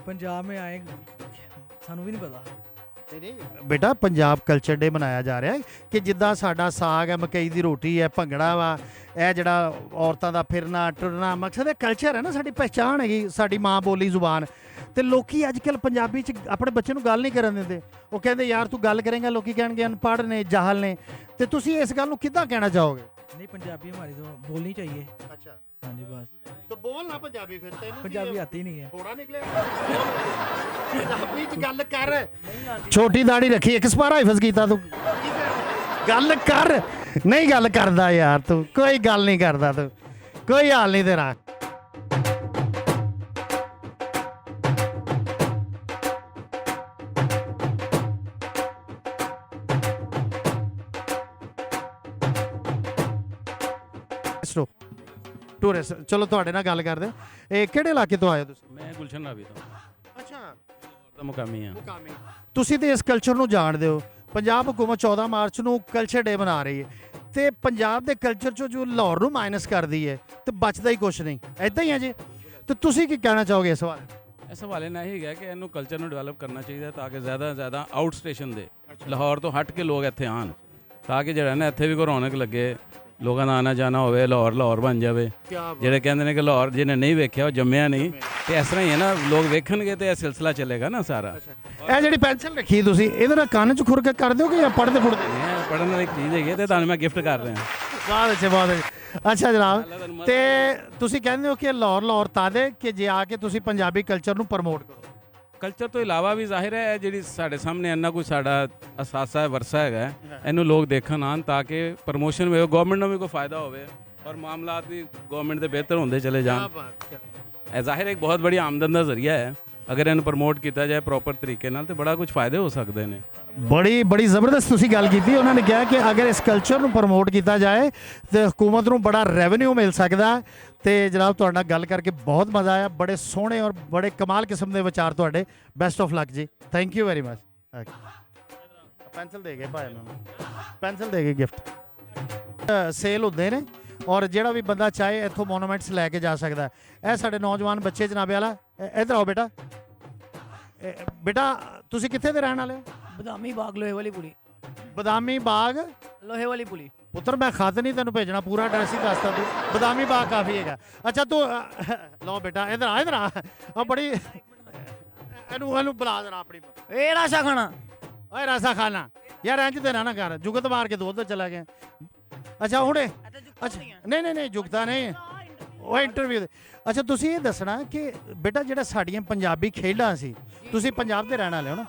पंजाब में आए सानू भी नहीं पता। ਬੇਟਾ ਪੰਜਾਬ ਕਲਚਰ ਡੇ ਮਨਾਇਆ ਜਾ ਰਿਹਾ ਹੈ ਕਿ ਜਿੱਦਾਂ ਸਾਡਾ ਸਾਗ ਹੈ, ਮਕਈ ਦੀ ਰੋਟੀ ਹੈ, ਭੰਗੜਾ ਵਾ, ਇਹ ਜਿਹੜਾ ਔਰਤਾਂ ਦਾ ਫਿਰਨਾ ਟੁਰਨਾ, ਮਕਸਦ ਹੈ ਕਲਚਰ ਹੈ ਨਾ, ਸਾਡੀ ਪਹਿਚਾਣ ਹੈਗੀ, ਸਾਡੀ ਮਾਂ ਬੋਲੀ ਜ਼ੁਬਾਨ। ਤੇ ਲੋਕੀ ਅੱਜ ਕੱਲ੍ਹ ਪੰਜਾਬੀ 'ਚ ਆਪਣੇ ਬੱਚੇ ਨੂੰ ਗੱਲ ਨਹੀਂ ਕਰਨ ਦਿੰਦੇ। ਉਹ ਕਹਿੰਦੇ ਯਾਰ ਤੂੰ ਗੱਲ ਕਰੇਂਗਾ ਲੋਕੀ ਕਹਿਣਗੇ ਅਨਪੜ੍ਹ ਨੇ, ਜਾਹਲ ਨੇ। ਤੇ ਤੁਸੀਂ ਇਸ ਗੱਲ ਨੂੰ ਕਿੱਦਾਂ ਕਹਿਣਾ ਚਾਹੋਗੇ? नहीं, पंजाबी हमारी तो बोलनी चाहिए। ਅੱਛਾ, हाँ जी, बस तो बोल ना पंजाबी फिर तेनू पंजाबी आती नहीं है। थोड़ा निकले पंजाबी च गल कर। छोटी दाढ़ी रखी, एक सपारा हिफज कीता तू, गल कर। नहीं गल करदा यार तू, कोई गल नहीं करदा तू, कोई हाल नहीं तेरा। ਟੂਰਿਸਟ, ਚਲੋ ਤੁਹਾਡੇ ਨਾਲ ਗੱਲ ਕਰਦੇ। ਇਹ ਕਿਹੜੇ ਇਲਾਕੇ ਤੋਂ ਆਏ ਹੋ ਤੁਸੀਂ? ਮੈਂ ਗੁਲਸ਼ਨ ਨਾਬੀ ਤੋਂ ਅੱਛਾ, ਦਾ ਮੁਕਾਮੀ ਆ। ਤੁਸੀਂ ਤੇ ਇਸ ਕਲਚਰ ਨੂੰ ਜਾਣਦੇ ਹੋ। ਪੰਜਾਬ ਹਕੂਮਤ 14 ਮਾਰਚ ਨੂੰ ਕਲਚਰ ਡੇ ਮਨਾ ਰਹੀ ਹੈ ਤੇ ਪੰਜਾਬ ਦੇ ਕਲਚਰ ਚੋਂ ਜੋ ਲਾਹੌਰ ਨੂੰ ਮਾਈਨਸ ਕਰਦੀ ਹੈ ਤੇ ਬਚਦਾ ਹੀ ਕੁਛ ਨਹੀਂ, ਐਦਾਂ ਹੀ ਹੈ ਜੀ। ਤੇ ਤੁਸੀਂ ਕੀ ਕਹਿਣਾ ਚਾਹੋਗੇ ਇਸ ਬਾਰੇ? ਇਸ ਹਵਾਲੇ ਨਾਲ ਇਹ ਹੈਗਾ ਕਿ ਇਹਨੂੰ ਕਲਚਰ ਨੂੰ ਡਿਵੈਲਪ ਕਰਨਾ ਚਾਹੀਦਾ ਤਾਂ ਕਿ ਜ਼ਿਆਦਾ ਤੋਂ ਜ਼ਿਆਦਾ ਆਊਟ ਸਟੇਸ਼ਨ ਦੇ ਲਾਹੌਰ ਤੋਂ ਹਟ ਕੇ ਲੋਕ ਇੱਥੇ ਆਉਣ, ਤਾਂ ਕਿ ਜਿਹੜਾ ਨਾ ਇੱਥੇ ਵੀ ਕੋਈ ਰੌਣਕ ਲੱਗੇ, ਲੋਕਾਂ ਦਾ ਆਣਾ ਜਾਣਾ ਹੋਵੇ, ਲਾਹੌਰ ਬਣ ਜਾਵੇ। ਜਿਹੜੇ ਕਹਿੰਦੇ ਨੇ ਕਿ ਲਾਹੌਰ ਜਿਹਨੇ ਨਹੀਂ ਵੇਖਿਆ ਉਹ ਜੰਮਿਆ ਨਹੀਂ, ਤੇ ਇਸ ਤਰ੍ਹਾਂ ਹੀ ਹੈ ਨਾ, ਲੋਕ ਵੇਖਣਗੇ ਤੇ ਇਹ ਸਿਲਸਿਲਾ ਚੱਲੇਗਾ ਨਾ ਸਾਰਾ। ਇਹ ਜਿਹੜੀ ਪੈਨਸਲ ਰੱਖੀ ਤੁਸੀਂ, ਇਹਦੇ ਨਾਲ ਕੰਨ 'ਚ ਖੁਰ ਕੇ ਕਰ ਦਿਓਗੇ ਜਾਂ ਪੜ੍ਹਦੇ ਪੁੜਦੇ? ਮੈਂ ਪੜ੍ਹਨ ਵਾਲੀ ਚੀਜ਼ ਹੈਗੀ ਤੇ ਤੁਹਾਨੂੰ ਮੈਂ ਗਿਫਟ ਕਰ ਰਿਹਾ। ਬਹੁਤ ਅੱਛੇ, ਬਹੁਤ ਅੱਛੇ। ਅੱਛਾ ਜਨਾਬ, ਤੇ ਤੁਸੀਂ ਕਹਿੰਦੇ ਹੋ ਕਿ ਲਾਹੌਰ ਤਾਦੇ ਕਿ ਜੇ ਆ ਕੇ ਤੁਸੀਂ ਪੰਜਾਬੀ ਕਲਚਰ ਨੂੰ ਪ੍ਰਮੋਟ ਕਰੋ। ਕਲਚਰ ਤੋਂ ਇਲਾਵਾ ਵੀ ਜ਼ਾਹਿਰ ਹੈ ਜਿਹੜੀ ਸਾਡੇ ਸਾਹਮਣੇ ਇੰਨਾ ਕੋਈ ਸਾਡਾ ਅਸਾਸਾ ਹੈ, ਵਰਸਾ ਹੈਗਾ, ਇਹਨੂੰ ਲੋਕ ਦੇਖਣ ਆਉਣ ਤਾਂ ਕਿ ਪ੍ਰਮੋਸ਼ਨ ਹੋਵੇ, ਗਵਰਨਮੈਂਟ ਨੂੰ ਵੀ ਕੋਈ ਫਾਇਦਾ ਹੋਵੇ ਔਰ ਮਾਮਲਾਤ ਵੀ ਗਵਰਨਮੈਂਟ ਦੇ ਬਿਹਤਰ ਹੁੰਦੇ ਚਲੇ ਜਾਣ। ਇਹ ਜ਼ਾਹਿਰ ਇੱਕ ਬਹੁਤ ਬੜੀ ਆਮਦਨ ਦਾ ਜ਼ਰੀਆ ਹੈ। ਅਗਰ ਇਹਨੂੰ ਪ੍ਰਮੋਟ ਕੀਤਾ ਜਾਏ ਪ੍ਰੋਪਰ ਤਰੀਕੇ ਨਾਲ ਤੇ ਬੜਾ ਕੁਝ ਫਾਇਦੇ ਹੋ ਸਕਦੇ ਨੇ। ਬੜੀ ਜ਼ਬਰਦਸਤ ਤੁਸੀਂ ਗੱਲ ਕੀਤੀ। ਉਹਨਾਂ ਨੇ ਕਿਹਾ ਕਿ ਅਗਰ ਇਸ ਕਲਚਰ ਨੂੰ ਪ੍ਰਮੋਟ ਕੀਤਾ ਜਾਏ ਤੇ ਹਕੂਮਤ ਨੂੰ ਬੜਾ ਰੈਵਨਿਊ ਮਿਲ ਸਕਦਾ। ਤੇ ਜਨਾਬ ਤੁਹਾਡੇ ਨਾਲ ਗੱਲ ਕਰਕੇ ਬਹੁਤ ਮਜ਼ਾ ਆਇਆ, ਬੜੇ ਸੋਹਣੇ ਔਰ ਬੜੇ ਕਮਾਲ ਕਿਸਮ ਦੇ ਵਿਚਾਰ ਤੁਹਾਡੇ। ਬੈਸਟ ਆਫ ਲੱਕ ਜੀ, thank you very much. Pencil ਦੇ ਗਏ ਭਾਈ ਉਹਨਾਂ ਨੂੰ, ਪੈਨਸਲ ਦੇ ਗਏ ਗਿਫਟ। ਸੇਲ ਹੁੰਦੇ ਨੇ ਔਰ ਜਿਹੜਾ ਵੀ ਬੰਦਾ ਚਾਹੇ ਇੱਥੋਂ ਮੋਨੂਮੈਂਟਸ ਲੈ ਕੇ ਜਾ ਸਕਦਾ। ਇਹ ਸਾਡੇ ਨੌਜਵਾਨ ਬੱਚੇ ਜਨਾਬੇ ਵਾਲਾ, ਇੱਧਰ ਆਓ ਬੇਟਾ। ਬੇਟਾ ਤੁਸੀਂ ਕਿੱਥੇ ਦੇ ਰਹਿਣ ਵਾਲੇ ਹੋ? बदामी बाग लोहे वाली पुली। ਬਦਾਮੀ ਬਾਗ लोहे वाली पुली। ਪੁੱਤਰ ਮੈਂ ਖਤ ਨਹੀਂ ਤੈਨੂੰ ਭੇਜਣਾ, ਪੂਰਾ ਐਡਰੈਸ ਹੀ ਦੱਸਦਾ ਤੂੰ। ਬਦਾਮੀ ਬਾਗ ਕਾਫੀ ਹੈਗਾ। ਅੱਛਾ ਤੂੰ ਲਓ ਬੇਟਾ, ਇੱਧਰ ਆ ਬੜੀ ਇਹਨੂੰ ਬੁਲਾ ਦੇਣਾ ਆਪਣੀ। ए राशा खाना। ਓਏ ਰਾਸਾ ਖਾਨਾ ਯਾਰ, ਇੰਜ ਤੇ ਨਾ ਕਰ, ਜੁਗਤ ਮਾਰ ਕੇ ਦੋ ਚਲਾ ਗਿਆ। ਅੱਛਾ ਹੁਣੇ, ਅੱਛਾ ਨਹੀਂ ਜੁਗਤਾ ਨਹੀਂ, ਉਹ ਇੰਟਰਵਿਊ ਦੇ। ਅੱਛਾ ਤੁਸੀਂ ਇਹ ਦੱਸਣਾ ਕਿ ਬੇਟਾ ਜਿਹੜਾ ਸਾਡੀਆਂ ਪੰਜਾਬੀ ਖੇਡਾਂ ਸੀ, ਤੁਸੀਂ ਪੰਜਾਬ ਦੇ ਰਹਿਣ ਵਾਲੇ ਹੋ ਨਾ,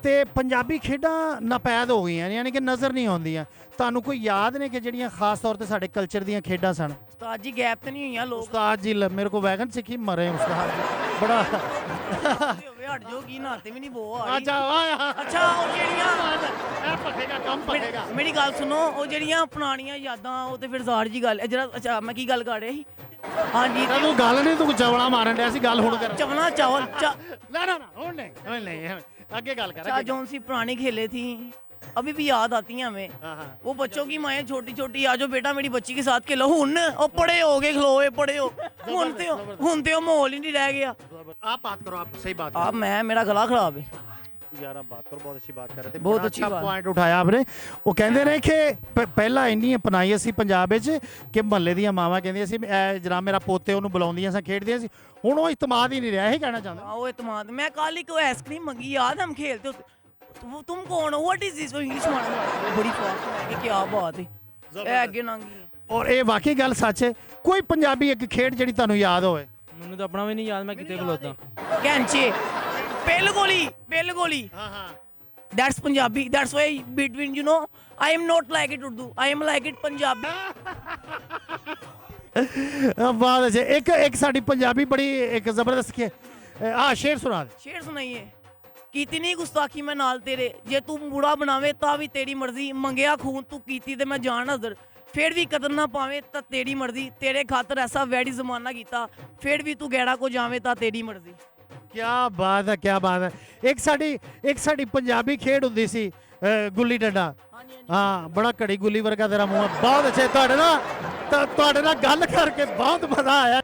ਤੇ ਪੰਜਾਬੀ ਖੇਡਾਂ ਨਾਪੈਦ ਹੋ ਗਈਆਂ ਨੇ, ਯਾਨੀ ਕਿ ਨਜ਼ਰ ਨਹੀਂ ਆਉਂਦੀਆਂ। ਤੁਹਾਨੂੰ ਕੋਈ ਯਾਦ ਨੇ ਕਿ ਜਿਹੜੀਆਂ ਖਾਸ ਤੌਰ ਤੇ ਸਾਡੇ ਕਲਚਰ ਦੀਆਂ ਖੇਡਾਂ ਸਨ? उस्ताद जी गैप तो नहीं हुई लोग ਉਸਤਾਦ ਜੀ ਮੇਰੇ ਕੋ ਵੈਗਨ ਸਿੱਖੀ ਮਰੇ ਉਸਤਾਦ ਜੀ ਬੜਾ हट जाओ की नहाते भी नहीं बो ਅੱਛਾ ਆਇਆ अच्छा ਉਹ ਜਿਹੜੀਆਂ ਇਹ ਪੱਕੇਗਾ ਕੰਮ ਪੱਕੇਗਾ। ਮੇਰੀ ਗੱਲ ਸੁਣੋ, ਉਹ ਜਿਹੜੀਆਂ ਪੁਰਾਣੀਆਂ ਯਾਦਾਂ ਉਹ ਤੇ ਫਿਰ ਜ਼ਾੜ ਜੀ ਗੱਲ ਜਿਹੜਾ ਅੱਛਾ ਮੈਂ ਕੀ ਗੱਲ ਕਰ ਰਿਹਾ ਸੀ ਹਾਂਜੀ ਤੂੰ ਗੱਲ ਨਹੀਂ, ਤੂੰ ਚਵਲਾ ਮਾਰਨ ਡਿਆ ਸੀ, ਗੱਲ ਹੁਣ ਕਰ। ਚਵਲਾ ਚਾਵਲ ਨਾ ਨਾ ਨਾ ਹੁਣ ਨਹੀਂ ਅੱਗੇ ਗੱਲ ਕਰ। अच्छा जौन सी पुरानी खेले थी अभी भी याद आती हैं हमें। वो बच्चों की माएँ छोटी छोटी आ जाओ बेटा मेरी बच्ची के साथ खेलो हुन और पड़े हो गए खलोए पड़े हो हुन ते माहौल ही नहीं रह गया। आप बात करो, आप सही बात आप मैं मेरा गला खराब है यार। आप बात करो, बहुत अच्छी बात कर रहे थे, बहुत बड़ा अच्छी अच्छा बात। पॉइंट उठाया आपने। ਉਹ ਕਹਿੰਦੇ ਨੇ ਕਿ ਪਹਿਲਾਂ ਇੰਨੀ ਅਪਣਾਈ ਅਸੀਂ ਪੰਜਾਬ ਵਿੱਚ ਕਿ ਮਹੱਲੇ ਦੀਆਂ ਮਾਵਾਂ ਕਹਿੰਦੀਆਂ ਸੀ ਜਨਾਬ ਮੇਰਾ ਪੋਤੇ ਉਹਨੂੰ ਬੁਲਾਉਂਦੀਆਂ ਸੀ, ਖੇਡਦੀਆਂ ਸੀ। ਹੁਣ ਉਹ ਇਤਮਾਦ ਹੀ ਨਹੀਂ ਰਿਹਾ, ਇਹ ਕਹਿਣਾ ਚਾਹੁੰਦਾ। वो इतमाद मैं कल ही कोई आइसक्रीम मंगी याद हम खेलते होते तुम कौन हो व्हाट इज दिस इंग्लिश मारना बड़ी फास्ट है कि क्या बात है ए आगे नांगी ਔਰ ਇਹ ਵਾਕਈ ਗੱਲ ਸੱਚ ਹੈ। ਕੋਈ ਪੰਜਾਬੀ ਇੱਕ ਖੇਡ ਜਿਹੜੀ ਤੁਹਾਨੂੰ ਯਾਦ ਹੋਵੇ? ਮੈਨੂੰ ਤਾਂ ਆਪਣਾ ਵੀ ਨਹੀਂ ਯਾਦ, ਮੈਂ ਕਿਤੇ ਖਲੋਤਾ। कैंचे पेल गोली ਹਾਂ that's Punjabi that's why between you know I am not like it Urdu I am like it Punjabi ਬਾਤ ਅੱਛਾ। ਇੱਕ ਸਾਡੀ ਪੰਜਾਬੀ ਬੜੀ ਇੱਕ ਜ਼ਬਰਦਸਤ ਕੇ ਆ ਸ਼ੇਰ ਸੁਣਾ ਦੇ। शेर सुनाइए कीती नहीं गुस्ताखी मैं नाल तेरे जे तू बूढ़ा बनावे ता भी तेरी मर्जी मंगया खून तू कीती ते मैं जान हज़र फिर भी कदर ना पावे ता तेरी मर्जी तेरे खातर ऐसा वैडी जमाना कीता फिर भी तू गैड़ा को जावे ता तेरी मर्जी। क्या बात है, क्या बात है। एक साड़ी पंजाबी खेड ਹੁੰਦੀ ਸੀ ਗੁੱਲੀ ਡੰਡਾ। ਹਾਂ ਬੜਾ ਘੜੀ ਗੁੱਲੀ ਵਰਗਾ ਤੇਰਾ ਮੂੰਹ। ਬਹੁਤ ਅੱਛੇ ਤੁਹਾਡੇ ਨਾਲ ਗੱਲ ਕਰਕੇ ਬਹੁਤ ਮਜ਼ਾ ਆਇਆ।